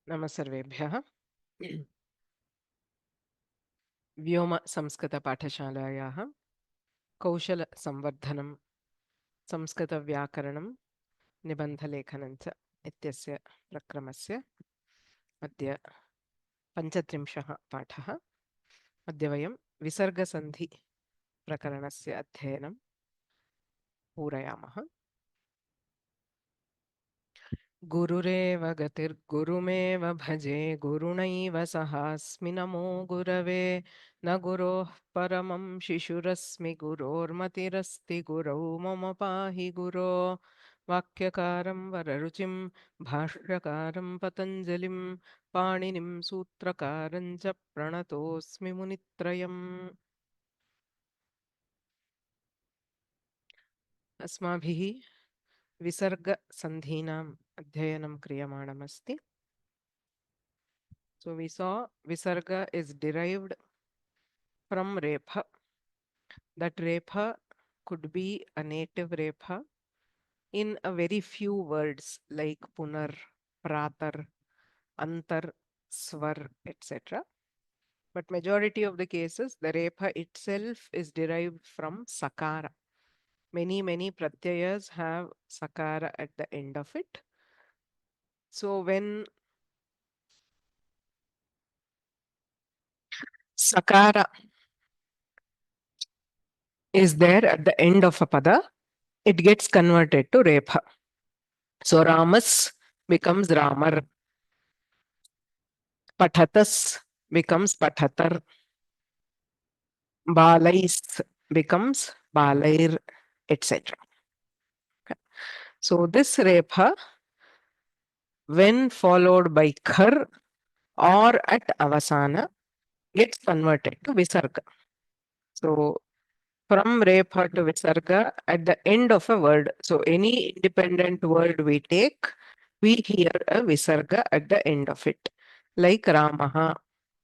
नमः सर्वेभ्यः। व्योम-संस्कृत-पाठशालायाः कौशलसंवर्धनं संस्कृतव्याकरणं निबन्धलेखनं च इत्यस्य प्रक्रमस्य अद्य 35 पाठः। अद्य वयं विसर्गसन्धिप्रकरणस्य अध्ययनं पूरयामः। गुरुरेव गतिर्गुरुमेव भजे गुरुणैव सहास्मि नमो गुरवे न गुरोः परमं शिशुरस्मि गुरोर्मतिरस्ति गुरौ मम पाहि गुरो वाक्यकारं वररुचिं भाष्यकारं पतञ्जलिं पाणिनिं सूत्रकारं च प्रणतोऽस्मि मुनित्रयम्। अस्माभिः विसर्गसन्धीनाम् अध्ययनं क्रियमाणमस्ति. So we saw Visarga is derived from Repha. That Repha could be a native Repha in a very few words like Punar, Pratar, Antar, Swar, etc. But majority of the cases, the Repha itself is derived from Sakara. Many Pratyayas have Sakara at the end of it. So when Sakara is there at the end of a pada, it gets converted to Repha. So Ramas becomes Ramar. Pathatas becomes Pathatar. Balais becomes Balair, etc. Okay. So this Repha, when followed by Khar or at Avasana, gets converted to Visarga. So from Repha to Visarga at the end of a word. So any independent word we take, we hear a Visarga at the end of it. Like Ramaha,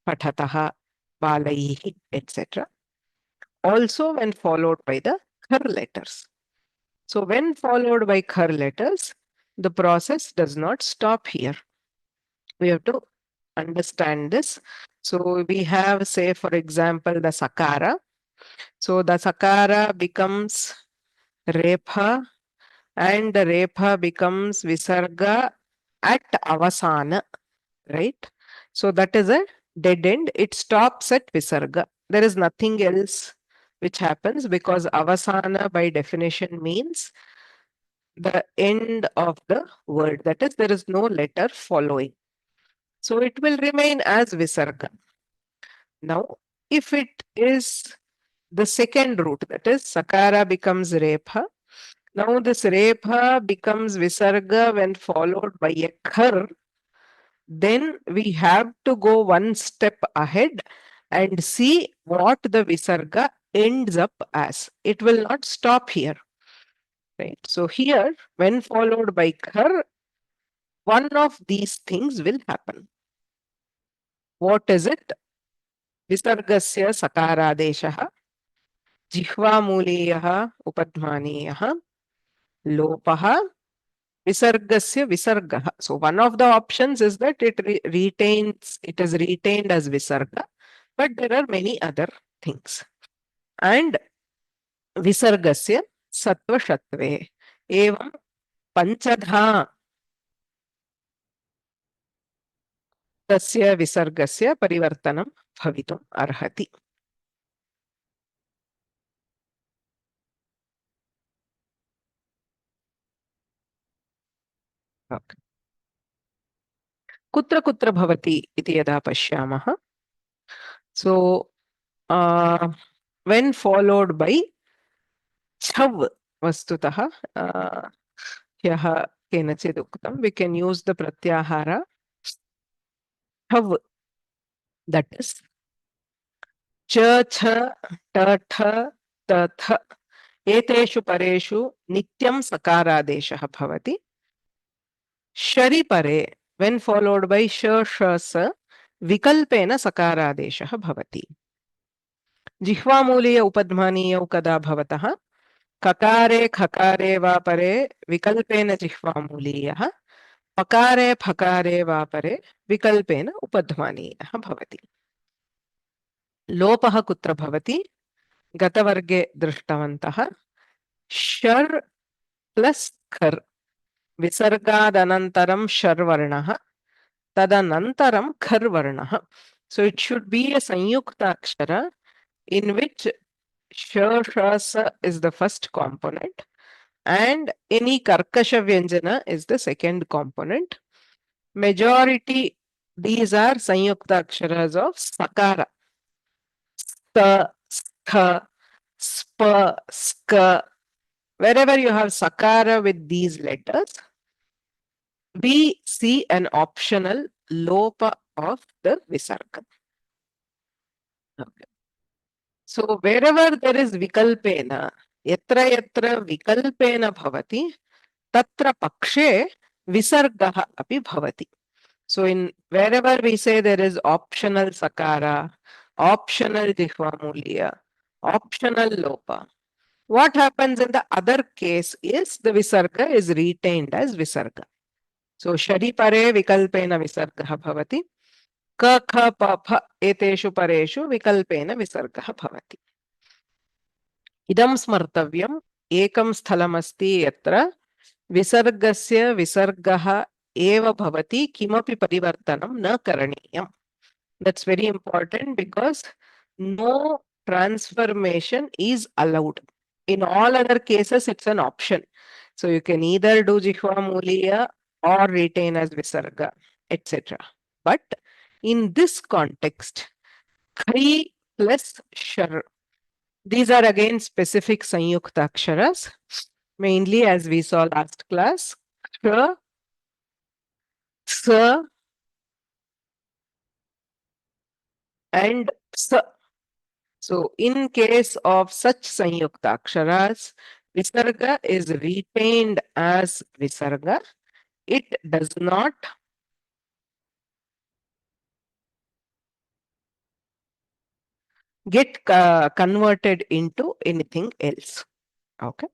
Pathataha, Balaihi, etc. Also when followed by the Khar letters. So when followed by Khar letters, the process does not stop here. We have to understand this. So we have, say, for example, the Sakara. So the Sakara becomes Repha and the Repha becomes Visarga at Avasana, right? So that is a dead end. It stops at Visarga. There is nothing else which happens because Avasana by definition means the end of the word. That is, there is no letter following. So it will remain as Visarga. Now, if it is the second root, that is Sakara becomes Repha. Now this Repha becomes Visarga when followed by a Khar. Then we have to go one step ahead and see what the Visarga ends up as. It will not stop here. Right. So here, when followed by Khar, one of these things will happen. What is it? Visargasya sakaradeshaha, jihvamuliyah upadmaniyah, lopaha, Visargasya Visargaha. So one of the options is that it is retained as Visarga, but there are many other things. And Visargasya Sattva Shatve Evam Panchadha Tasya Visargasya Parivartanam Bhavitum Arhati. Okay. Kutra kutra bhavati iti yada pashyamah. So when followed by Chav vastutah ह्यः केनचित् उक्तं, we can use the pratyahara Chav, that is च छ ट ठ त थ एतेषु परेषु नित्यं सकारादेशः भवति. शरि परे when followed by sh sh s विकल्पेन सकारादेशः भवति. जिह्वामूलीय उपध्मानीयौ कदा भवतः ककारे खकारे वा परे विकल्पेन जिह्वामूलीयः पकारे फकारे वा परे विकल्पेन उपध्मानीयः भवति। लोपः कुत्र भवति? गतवर्गे दृष्टवन्तः शर् प्लस् खर् विसर्गादनन्तरं शर् वर्णः तदनन्तरं खर् वर्णः. So it should be a sanyukta akshara in which sh is the first component and any karkasha vyanjana is the second component. Majority these are sanyukta aksharas of sakara. Sta, stha, spa, ska. Wherever you have sakara with these letters, we see an optional lopa of the visarga. Okay. So wherever there is vikalpena, yatra yatra vikalpena bhavati, tatra pakshe visargaha api bhavati. So in wherever we say there is optional sakara, optional jihvamulya, optional lopa, what happens in the other case is the visarga is retained as visarga. So shari pare vikalpena visargaha bhavati. Ka kha pa pha eteshu pareshu vikalpena visargaha bhavati. Idam smartavyam ekam sthalamasti yatra visargasya visargaha eva bhavati kimapi parivartanam na karaniyam. That's very important because no transformation is allowed. In all other cases, it's an option. So you can either do jihva muliya or retain as visarga, etc. But in this context, khri plus shar, these are again specific sanyukta aksharas, mainly as we saw last class, kha, sa, and sa. So in case of such sanyukta aksharas, visarga is retained as visarga. It does not get converted into anything else. Okay.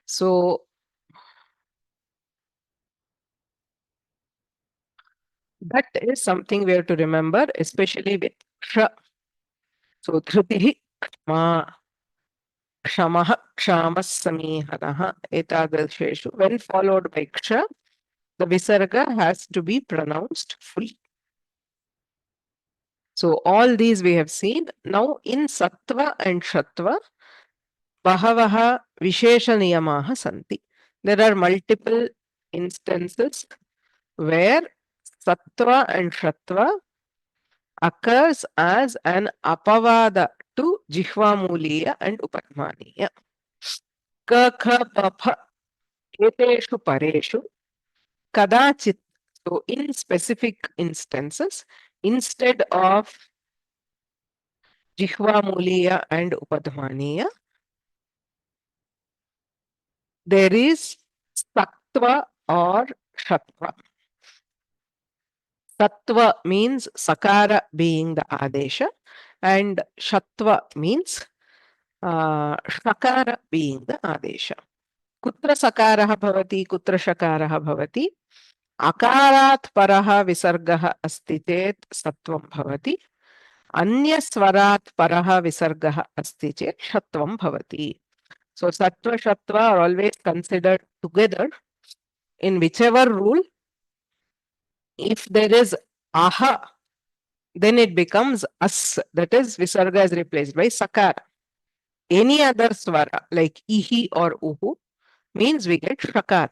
So that is something we have to remember, especially with ksha. So dhrutihi, kshma, kshamah, kshamas, samihanaha, etadasheshu. When followed by ksha, the visarga has to be pronounced fully. So all these we have seen. Now in sattva and shatva, bahavaha vishesha niyamaha santi. There are multiple instances where sattva and shatva occurs as an apavada to jihvamuliya and upadmaniya. Ka, kha, pa, pha, eteshu pareshu, kadachit. So in specific instances, instead of jihvamuliya and upadmaniya, there is sattva or shatva. Sattva means sakara being the adesha and shatva means shakara being the adesha. Kutra sakaraha bhavati, kutra shakaraha bhavati. Akarat paraha visargaha asti chet sattvam bhavati. Anya swarat paraha visargaha asti chet shatvam bhavati. So sattva, shatva are always considered together. In whichever rule, if there is aha, then it becomes as. That is, visarga is replaced by sakara. Any other swara like ihi or uhu means we get shakar.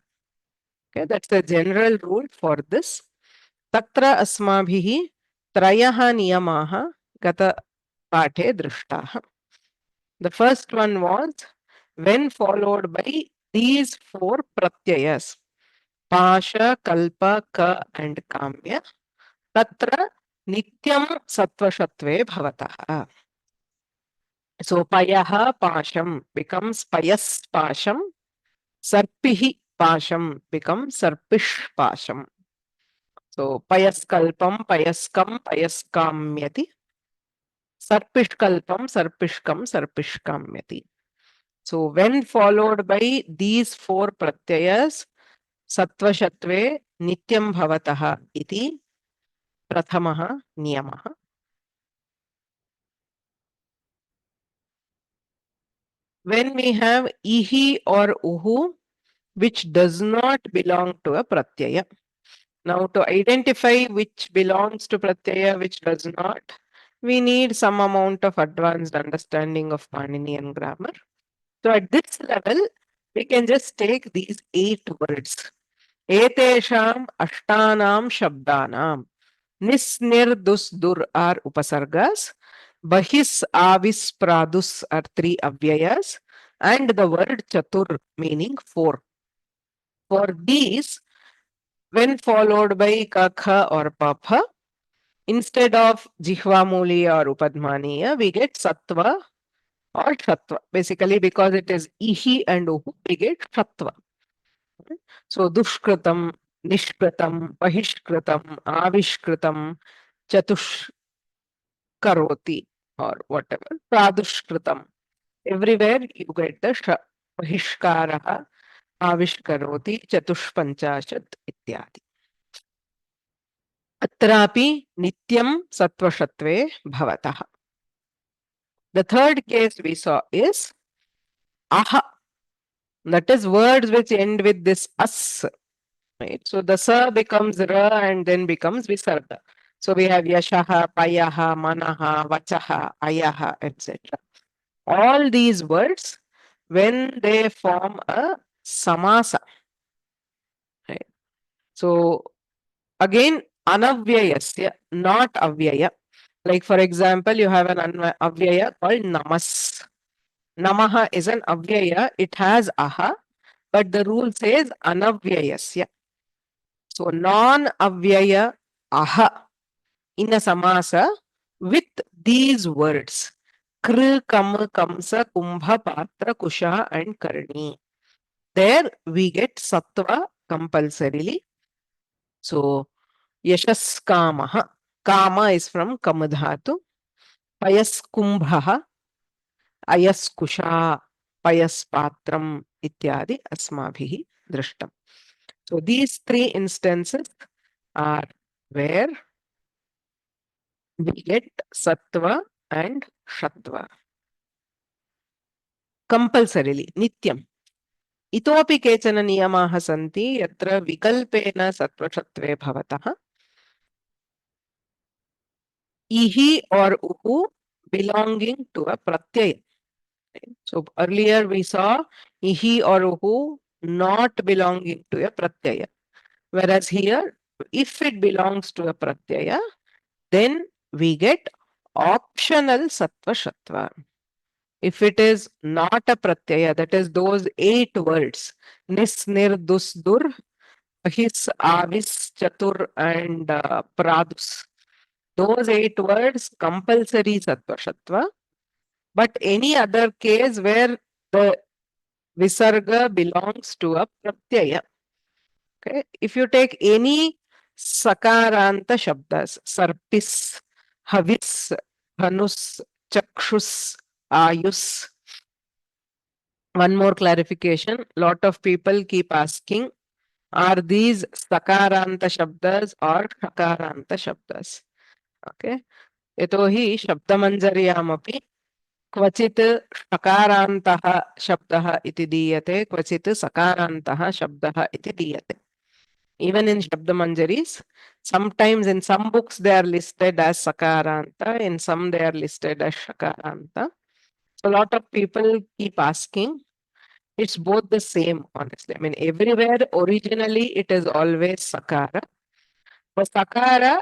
Okay, that's the general rule for this. Tatra asmabhihi trayaha niyamaha gata pathe drishtaha. The first one was when followed by these four pratyayas, pasha, kalpa, ka and kamya, tatra nityam sattva shatve bhavataha. So payaha pasham becomes payas pasham, sarpihi pasham becomes sarpish pasham. So payaskalpam, payaskam, payaskamyati, sarpishkalpam, sarpishkam, sarpishkamyati. So when followed by these four pratyayas, सत्वशत्वे नित्यं भवतः इति प्रथमः नियमः. When we have ihi or uhu, which does not belong to a pratyaya. Now, to identify which belongs to pratyaya, which does not, we need some amount of advanced understanding of Paninian grammar. So, at this level, we can just take these 8 words. Etesham ashtanam shabdanam. Nis, nir, dus, dur are upasargas. Bahis, avis, pradus are 3 avyayas. And the word chatur meaning 4. For these, when followed by kakha or papha, instead of jihvamuliya or upadmaniya, we get sattva or shatva. Basically, because it is ihi and uhu, we get shatva. So, dushkritam, nishkritam, pahishkritam, avishkritam, chatushkaroti, or whatever, pradushkritam. Everywhere you get the pahishkaraha, avishkaroti, chatushpanchashat, ityadi. Atrapi nityam sattva-shatve bhavatah. The third case we saw is aha. That is words which end with this as. Right? So the sa becomes ra and then becomes visarga. So we have yashaha, payaha, manaha, vachaha, ayaha, etc. All these words, when they form a samasa, right? So again, anavyayasya, not avyaya. Like for example, you have an avyaya called namas. Namaha is an avyaya. It has aha, but the rule says anavyayasya. So non-avyaya aha in a samasa with these words. Kr, kam, kamsa, kumbha, patra, kusha and karni. There we get sattva compulsorily. So yashas kamaha. Kama is from kamadhatu. Payas kumbha. Ayas kusha. Payas patram ityadi asmabhihi drishtam. So these 3 instances are where we get sattva and shatva. Compulsorily, nityam. Itopi kechana niyamaha santi yatra vikalpena sattva-shatve bhavatah. Ihi or uhu belonging to a pratyaya. So earlier we saw ihi or uhu not belonging to a pratyaya. Whereas here, if it belongs to a pratyaya, then we get optional sattva-shatva. If it is not a pratyaya, that is those 8 words, nis, nir, dus, dur, his, avis, chatur and pradus. Those 8 words, compulsory sattva-shatva. But any other case where the visarga belongs to a pratyaya. Okay. If you take any sakaranta shabdas, sarpis, havis, dhanus, chakshus, ayus. One more clarification. Lot of people keep asking, are these sakaranta shabdas or shakaranta shabdas? Okay. Yatohi shabdamanjaryamapi क्वचित् शकारान्तः शब्दः इति दीयते, क्वचित् सकारान्तः शब्दः इति दीयते. Even in Shabdamanjaris, sometimes in some books they are listed as sakaranta, in some they are listed as shakaranta. So a lot of people keep asking. It's both the same, honestly. I mean, everywhere originally it is always sakara. But sakara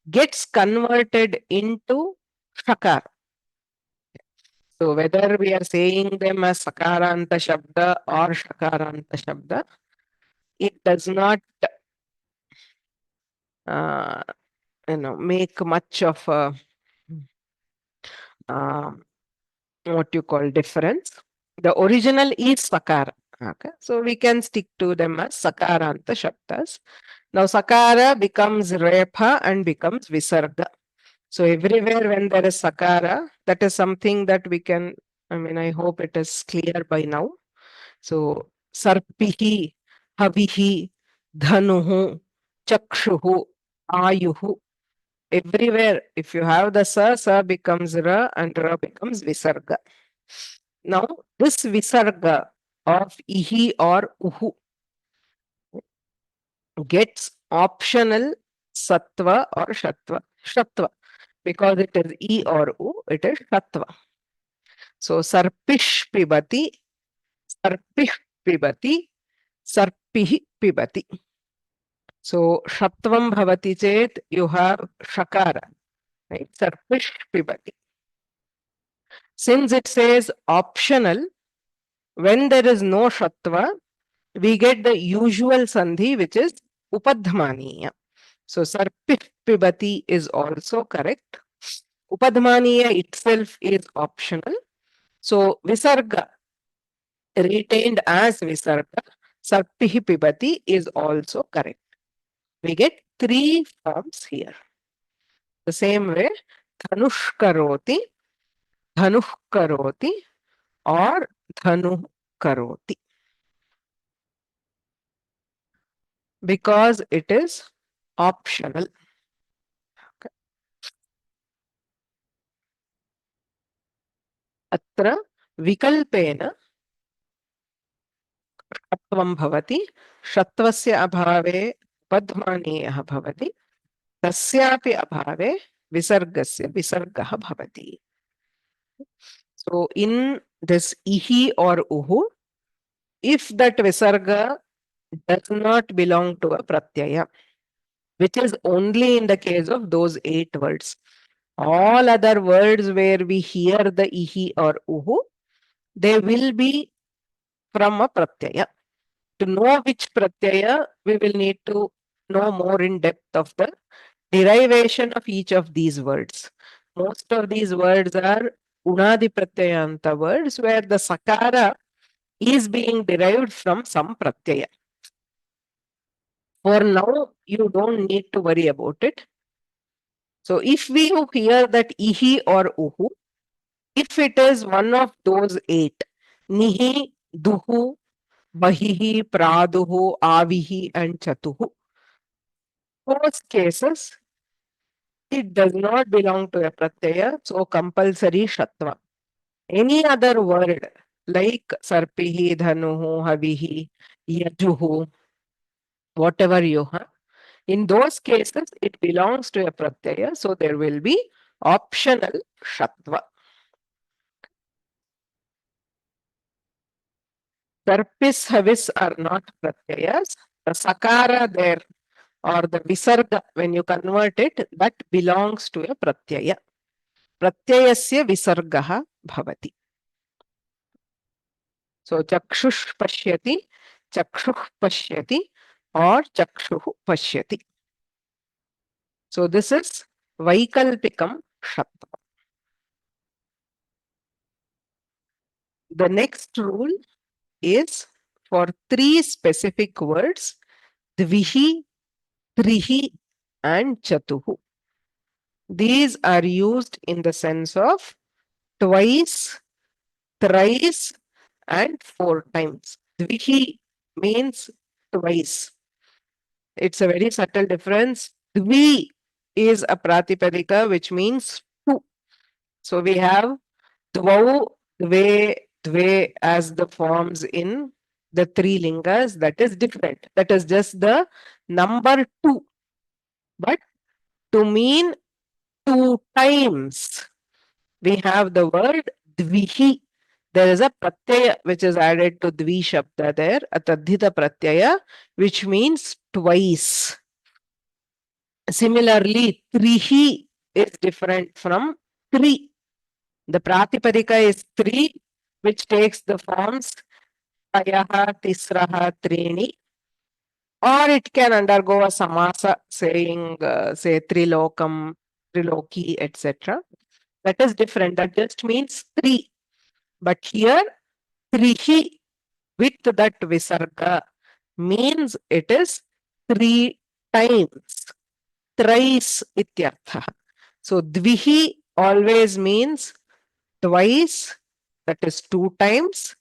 gets converted into shakara. So whether we are saying them as sakaranta shabda or shakaranta shabda, it does not make much of a what you call difference. The original is sakara. Okay, so we can stick to them as sakaranta shabdas. Now sakara becomes repha and becomes visarga. So everywhere when there is sakara, that is something that we can, I hope it is clear by now. So sarpihi, havihi, dhanuhu, chakshuhu, ayuhu. Everywhere, if you have the sa becomes ra and ra becomes visarga. Now, this visarga of ihi or uhu gets optional sattva or shatva. Because it is e or u, it is shatva. So, sarpish pibati, sarpish pibati, sarpihi pibati. So, shatvam bhavati chet, you have shakara, right? Sarpish pibati. Since it says optional, when there is no shatva, we get the usual sandhi, which is upadhamaniya. So, sarpih pibati is also correct. Upadhamaniya itself is optional. So, visarga retained as visarga, sarpih pibati is also correct. We get three forms here. The same way, dhanush karoti, or dhanu karoti. Because it is optional. Okay. Atra vikalpena shatvam bhavati, shatvasya abhave padmaniyah bhavati, tasyapi abhave visargasya visargah bhavati. So in this ihi or uhu, if that visarga does not belong to a pratyaya, which is only in the case of those 8 words. All other words where we hear the ihi or uhu, they will be from a pratyaya. To know which pratyaya, we will need to know more in depth of the derivation of each of these words. Most of these words are unadi pratyayanta words where the sakara is being derived from some pratyaya. For now, you don't need to worry about it. So if we hear that ihi or uhu, if it is one of those 8, nihi, duhu, bahihi, praduhu, avihi, and chatuhu, those cases, it does not belong to a pratyaya, so compulsory shatva. Any other word like sarpihi, dhanuhu, havihi, yajuhu, whatever you have, in those cases, it belongs to a pratyaya, so there will be optional shatva. Sarpis, havis are not pratyayas. The sakara there or the visarga, when you convert it, that belongs to a pratyaya. Pratyayasya visargaha bhavati. So chakshush pashyati, or chakshuh pashyati. So this is vaikalpikam shatva. The next rule is for 3 specific words, dvihi, trihi, and chatuhu. These are used in the sense of twice, thrice, and 4 times. Dvihi means twice. It's a very subtle difference. Dvi is a pratipadika which means 2. So we have dvau, dve, dve as the forms in the 3 lingas. That is different. That is just the number 2. But to mean 2 times, we have the word dvihi. There is a pratyaya which is added to dvi shabda there, a tadhita pratyaya, which means twice. Similarly, trihi is different from tri. The pratipadika is 3, which takes the forms tayaha, tisraha, trini, or it can undergo a samasa, saying, say, trilokam, triloki, etc. That is different. That just means 3. But here, trihi with that visarga means it is 3 times. Thrice ityartha. So, dvihi always means twice, that is 2 times.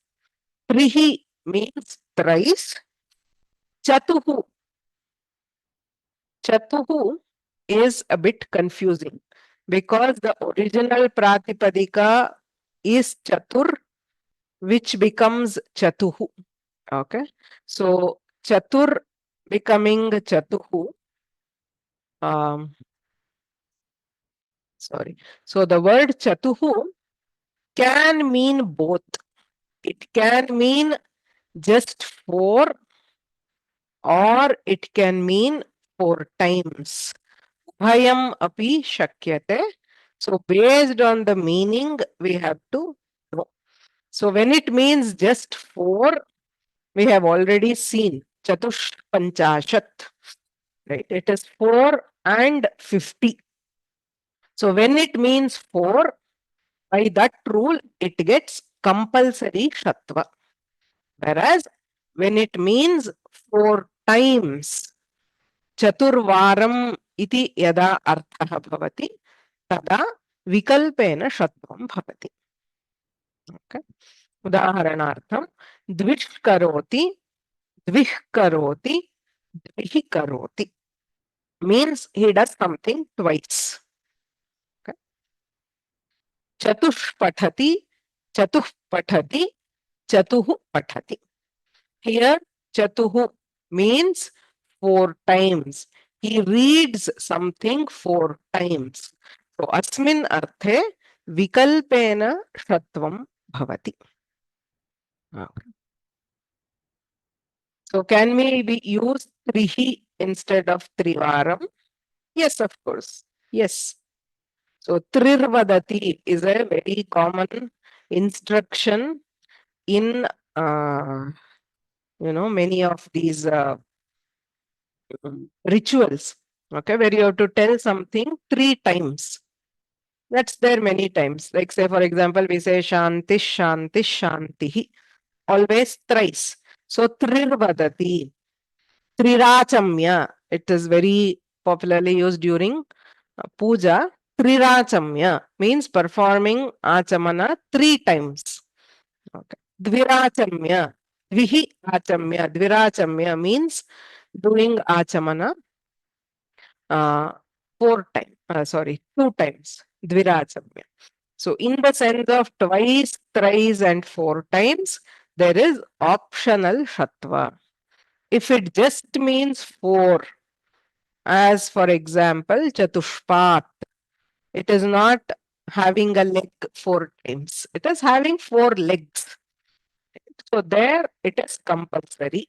Trihi means thrice. Chatuhu Chatuhu is a bit confusing because the original Pratipadika is Chatur, which becomes Chatuhu. Okay. So Chatur becoming Chatuhu. Sorry. So the word Chatuhu can mean both. It can mean just four, or it can mean four times. Bhayam api shakyate. So based on the meaning, we have to know. So when it means just four, we have already seen Chatush Panchashat. Right? It is 4 and 50. So when it means 4, by that rule, it gets compulsory Shatva. Whereas when it means 4 times, Chaturvaram iti yada artha bhavati, tada vikalpena Shatvam bhavati. Okay. Udaharanartham, dvish karoti, dvih karoti, dvihi karoti. Means he does something twice. Okay. Chatush pathati, chatuh pathati, chatuhu pathati. Here, chatuhu means 4 times. He reads something 4 times. So, asmin arthe vikalpena shatvam bhavati. Okay. So, can we use trihi instead of trivaram? Yes, of course. Yes. So, trirvadati is a very common instruction in many of these rituals, okay, where you have to tell something 3 times. That's there many times. Like, say, for example, we say Shanti, Shanti, Shantihi. Always thrice. So, trirvadati, trirachamya. It is very popularly used during puja. Trirachamya means performing achamana 3 times. Okay. Dvirachamya. Dvihi achamya. Dvirachamya means doing achamana 4 times. 2 times. Dvirachamya. So, in the sense of twice, thrice, and 4 times, there is optional Shatva. If it just means 4, as for example, Chatushpat, it is not having a leg 4 times. It is having 4 legs. So, there it is compulsory.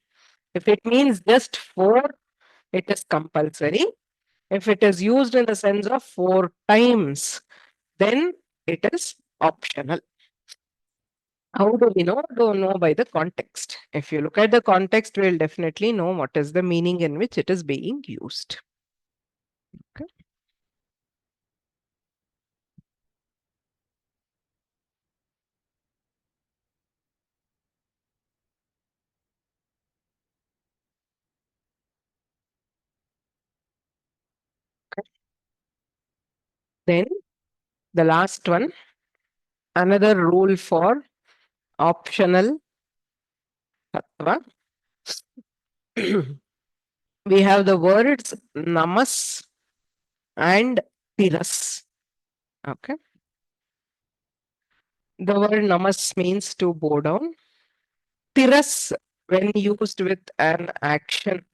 If it means just 4, it is compulsory. If it is used in the sense of 4 times, then it is optional. How do we know? Don't know by the context. If you look at the context, we'll definitely know what is the meaning in which it is being used. Okay. Then the last one, another rule for optional tattva. We have the words namas and tiras. Okay. The word namas means to bow down. Tiras, when used with an action,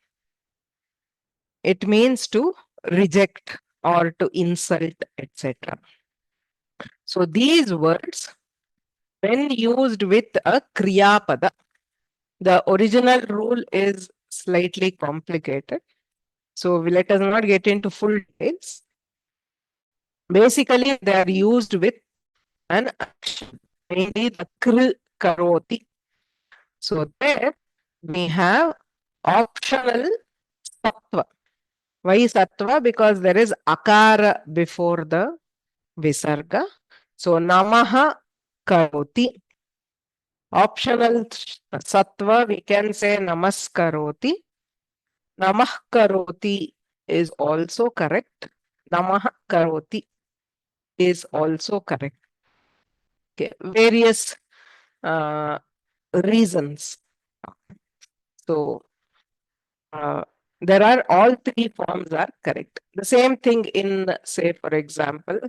it means to reject or to insult, etc. So these words, when used with a kriya pada, the original rule is slightly complicated. So let us not get into full details. Basically, they are used with an action, mainly the kr karoti. So there we have optional sattva. Why sattva? Because there is akara before the visarga. So namaha karoti. Optional sattva, we can say namaskaroti. Namah karoti is also correct. Namah karoti is also correct. Okay. Various reasons. So, there are all three forms are correct. The same thing in, say, for example,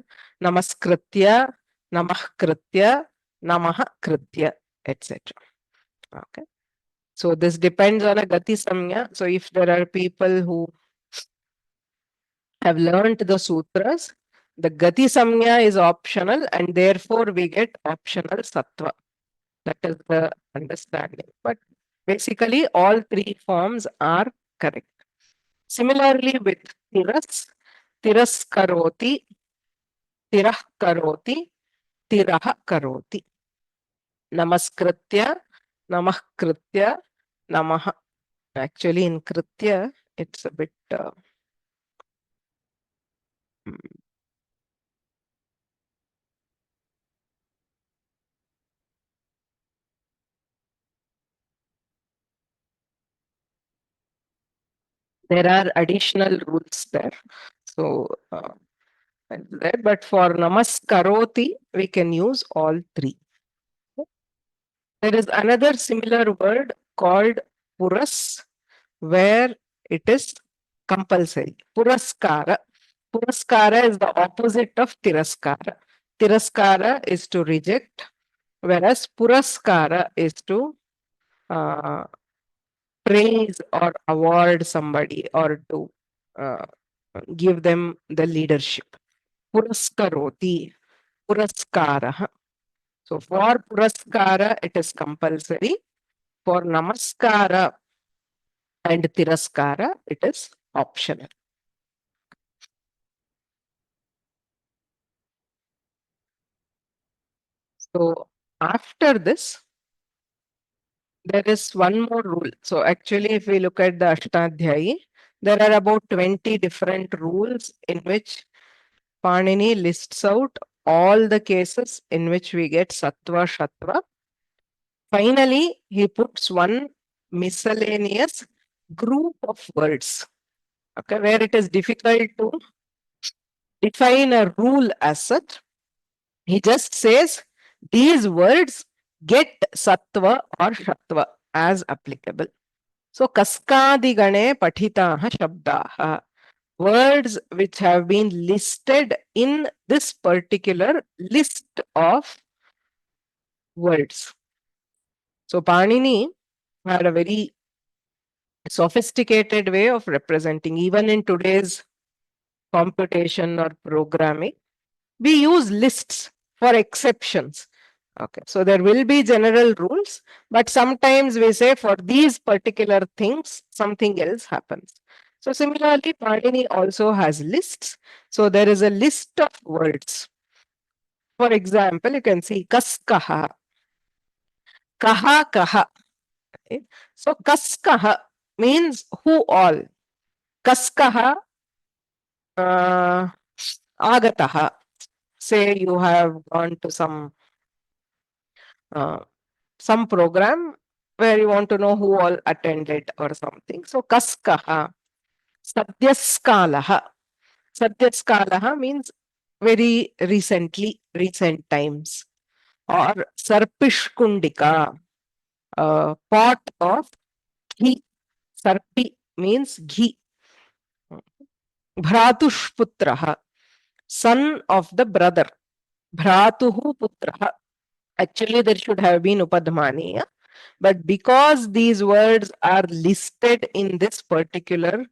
namaskritya, namah-kritya, namah-kritya, etc. Okay. So this depends on a gati samya. So if there are people who have learnt the sutras, the gati samya is optional and therefore we get optional sattva. That is the understanding. But basically all three forms are correct. Similarly with tiras, tiras karoti, tirah karoti, tirah karoti. Namaskritya, namah-kritya, namah. Actually in kritya, it's a bit... there are additional rules there. So, but for namaskaroti, we can use all three. There is another similar word called puras, where it is compulsory. Puraskara. Puraskara is the opposite of tiraskara. Tiraskara is to reject, whereas puraskara is to praise or award somebody or to give them the leadership. Puraskaroti, puraskara. So for puraskara, it is compulsory. For namaskara and tiraskara, it is optional. So after this, there is one more rule. So actually, if we look at the Ashtadhyayi, there are about 20 different rules in which Panini lists out all the cases in which we get sattva, shatva. Finally, he puts one miscellaneous group of words, okay, where it is difficult to define a rule as such. He just says these words get sattva or shatva as applicable. So, kaskadigane pathitaha shabdaha, words which have been listed in this particular list of words. So, Panini had a very sophisticated way of representing. Even in today's computation or programming, we use lists for exceptions. Okay, so there will be general rules, but sometimes we say for these particular things, something else happens. So similarly, Panini also has lists. So there is a list of words. For example, you can see kaskaha, kaha kaha. Okay. So kaskaha means who all. Kaskaha agataha. Say you have gone to some program where you want to know who all attended or something. So kaskaha, sadyaskalaha. Sadyaskalaha means very recently, recent times. Or sarpishkundika, pot of ghee. Sarpi means ghee. Bhratushputraha, son of the brother. Bhratuhu putraha. Actually, there should have been upadhamani, but because these words are listed in this particular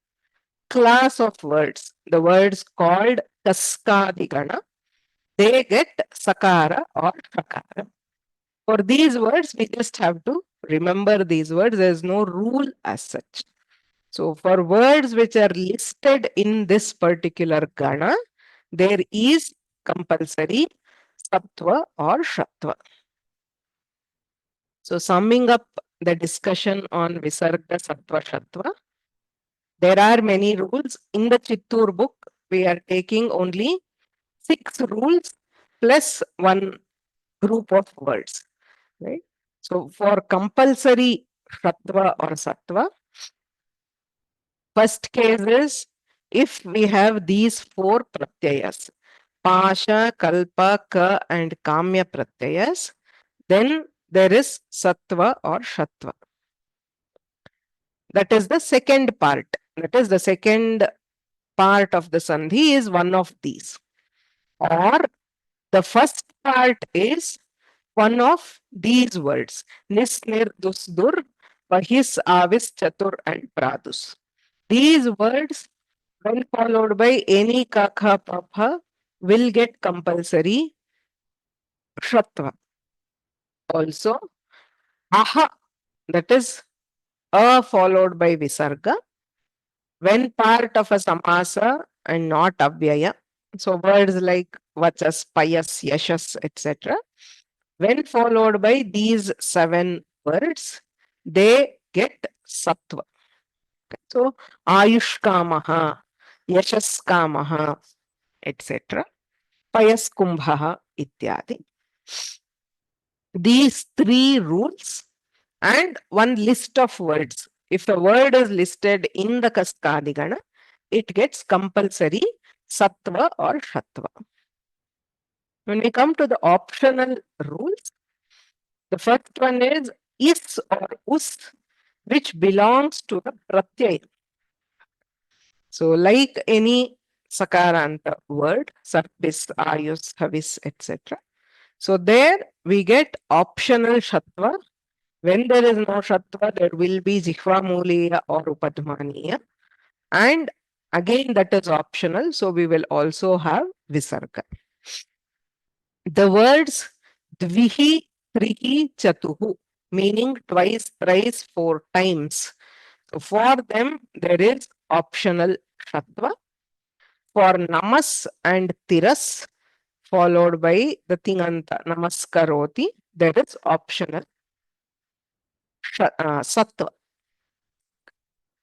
class of words, the words called kaskadigana, they get sakara or shakara. For these words, we just have to remember these words. There is no rule as such. So for words which are listed in this particular gana, there is compulsory sattva or shatva. So summing up the discussion on Visarga, Sattva, Shatva, there are many rules. In the Chittoor book, we are taking only 6 rules plus one group of words. Right? So for compulsory Shatva or Sattva, first case is if we have these 4 pratyayas, Pasha, Kalpa, Ka and Kamya pratyayas, then there is Sattva or Shatva. That is the second part. that is the second part of the Sandhi, is one of these. Or the first part is one of these words. Nis, nir, dus, dur, vahis, avis, chatur, and pradus. These words, when followed by any kakha papha, will get compulsory shatva. Also, aha, that is a followed by visarga, when part of a samasa and not avyaya. So words like vachas, payas, yashas, etc. When followed by these 7 words, they get sattva. So ayush kamaha, yashas kamaha, etc. Payas kumbhaha ityadi. These 3 rules and one list of words. If a word is listed in the Kaskadigana, it gets compulsory sattva or shatva. When we come to the optional rules, the first one is or us, which belongs to the pratyaya. So like any sakaranta word, sarvis, ayus, havis, etc. So there we get optional shatva. When there is no shatva, there will be jihva muliya or upadmaniya. And again, that is optional. So we will also have visarga. The words dvihi, trihi, chatuhu, meaning twice, thrice, 4 times. So for them, there is optional shatva. For namas and tiras, followed by the tinganta, namaskaroti, there is optional sattva.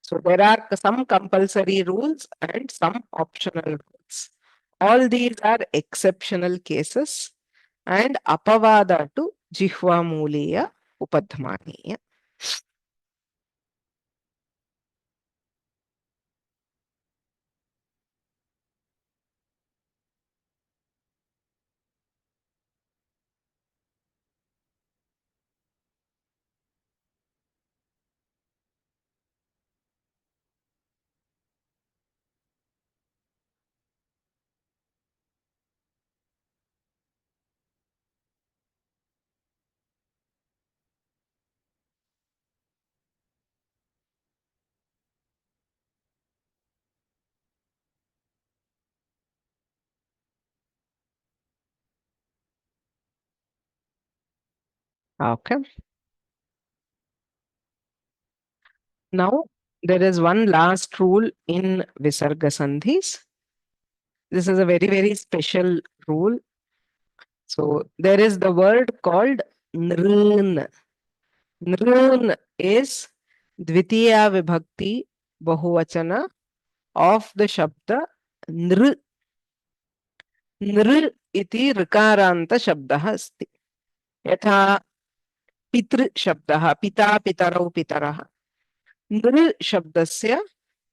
So there are some compulsory rules and some optional rules. All these are exceptional cases and apavada to jihva muliya upadmaniya. Okay. Now there is one last rule in Visargasandhis. This is a very, very special rule. So there is the word called nrun. Nrun is dvitiya vibhakti bahuvachana of the shabda nr. नृ इति ऋकारान्त शब्दः अस्ति. यथा पितृ शब्दः, पिता पितरौ पितरः. नृ शब्दस्य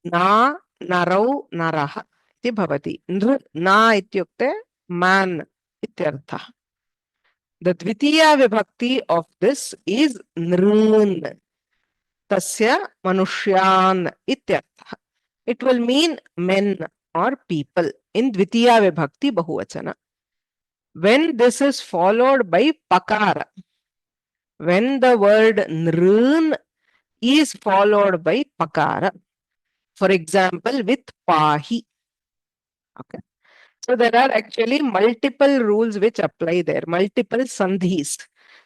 ना नरौ नरः इति भवति. नृ ना इत्युक्ते man इत्यर्थः. The dvitiya vibhakti of this is nrun. Tasya manushyan ityarthah. It will mean men or people in dvitiya vibhakti bahuvachana. When this is followed by pakara, when the word nrun is followed by pakara, for example, with pahi. Okay. So there are actually multiple rules which apply there, multiple sandhis.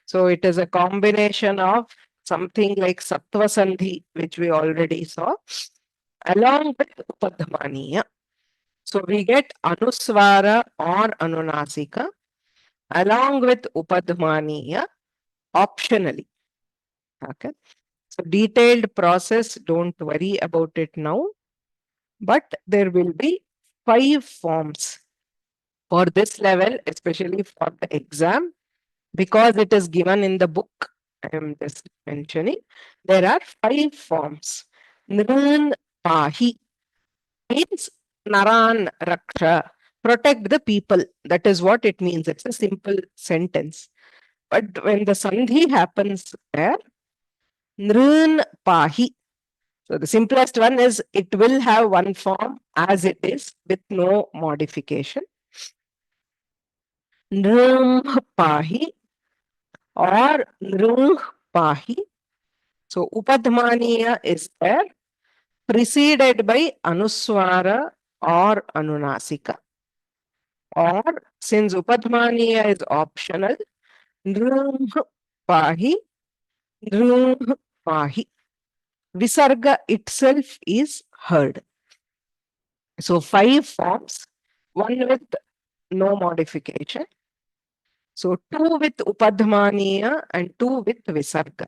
So it is a combination of something like sattva sandhi, which we already saw, along with upadhamaniya. So we get anuswara or anunasika along with upadhamaniya optionally. Okay. So detailed process, don't worry about it now. But there will be 5 forms for this level, especially for the exam, because it is given in the book. I am just mentioning. There are 5 forms. Nran pahi means naran raksha, protect the people. That is what it means. It's a simple sentence. But when the sandhi happens there, nran pahi. So the simplest one is it will have one form as it is with no modification. Nrum pahi or nrung pahi. So upadhmaniya is there, preceded by anuswara or anunasika. Or since upadhmaniya is optional, nrung pahi, nrung pahi. Visarga itself is heard. So 5 forms, one with no modification. So 2 with upadhmaniya and 2 with visarga.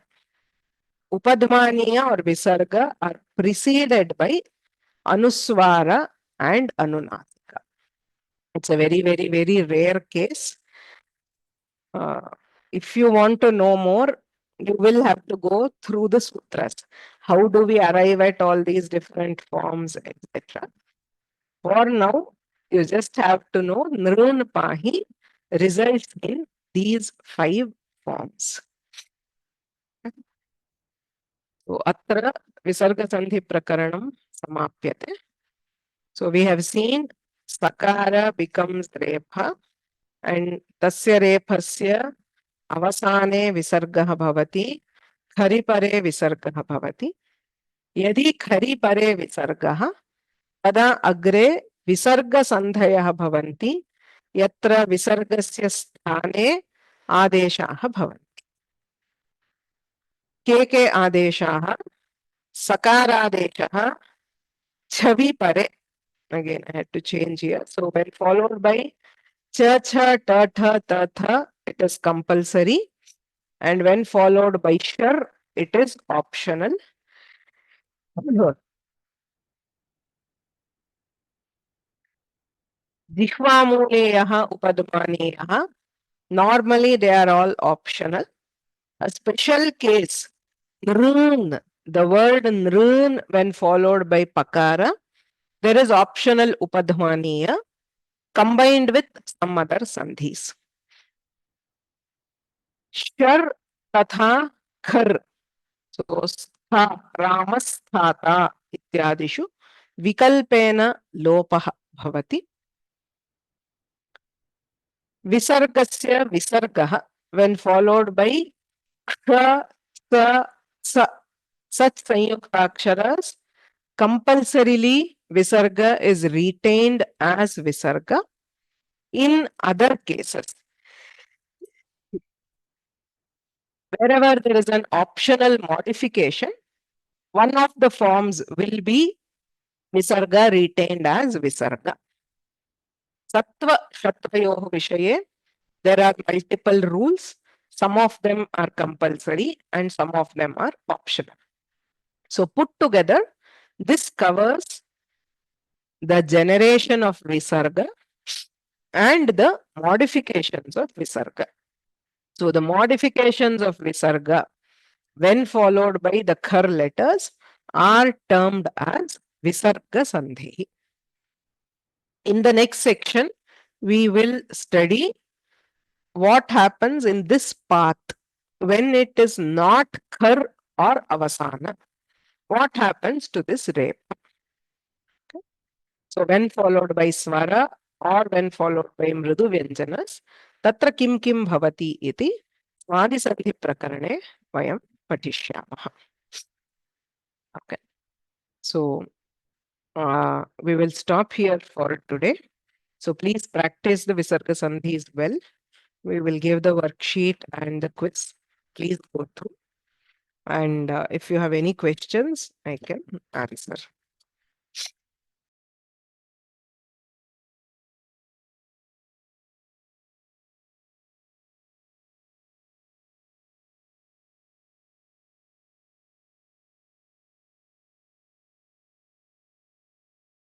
Upadhmaniya or visarga are preceded by anuswara and anunasika. It's a very, very, very rare case. If you want to know more, you will have to go through the sutras. How do we arrive at all these different forms, etc. For now, you just have to know Nrun Pahi results in these 5 forms. So, Atra Visargasandhi Prakaranam Samapyate. So, we have seen Sakara becomes Repha and Tasya Rephasya Avasane Visargaha Bhavati Kharipare Visargaha Bhavati. Yadi Kharipare Visargaha तदा अग्रे विसर्गसन्धयः भवन्ति यत्र विसर्गस्य स्थाने आदेशाः भवन्ति. के आदेशाः? सकारादेशः छवि परे. Again, I had to change here. So when followed by cha, cha, ta, tha, ta, tha, it is compulsory. And when followed by shar, it is optional. Jihvamuleyaha upadmaneyaha. Normally, they are all optional. A special case, nrun, the word nrun when followed by pakara, there is optional upadhmaniya combined with some other sandhis. Shar tatha khar. So, stha, ramasthata ityadishu vikalpena lopaha bhavati. Visargasya visargaha when followed by kha, sa, sa. Such sanyuktaksharas, compulsorily visarga is retained as visarga. In other cases, wherever there is an optional modification, one of the forms will be visarga retained as visarga. Sattva shatvayoh vishaye, there are multiple rules. Some of them are compulsory and some of them are optional. So put together, this covers the generation of Visarga and the modifications of Visarga. So the modifications of Visarga, when followed by the Khar letters, are termed as Visargasandhi. In the next section, we will study what happens in this path when it is not Khar or Avasana. What happens to this rep? Okay. So when followed by Swara or when followed by Mridu Vyanjanas, Tatra Kim Kim Bhavati iti Sandhi Prakarane Vayam Patishyamah. Okay. So we will stop here for today. So please practice the Visarga Sandhis well. We will give the worksheet and the quiz. Please go through. And if you have any questions, I can answer.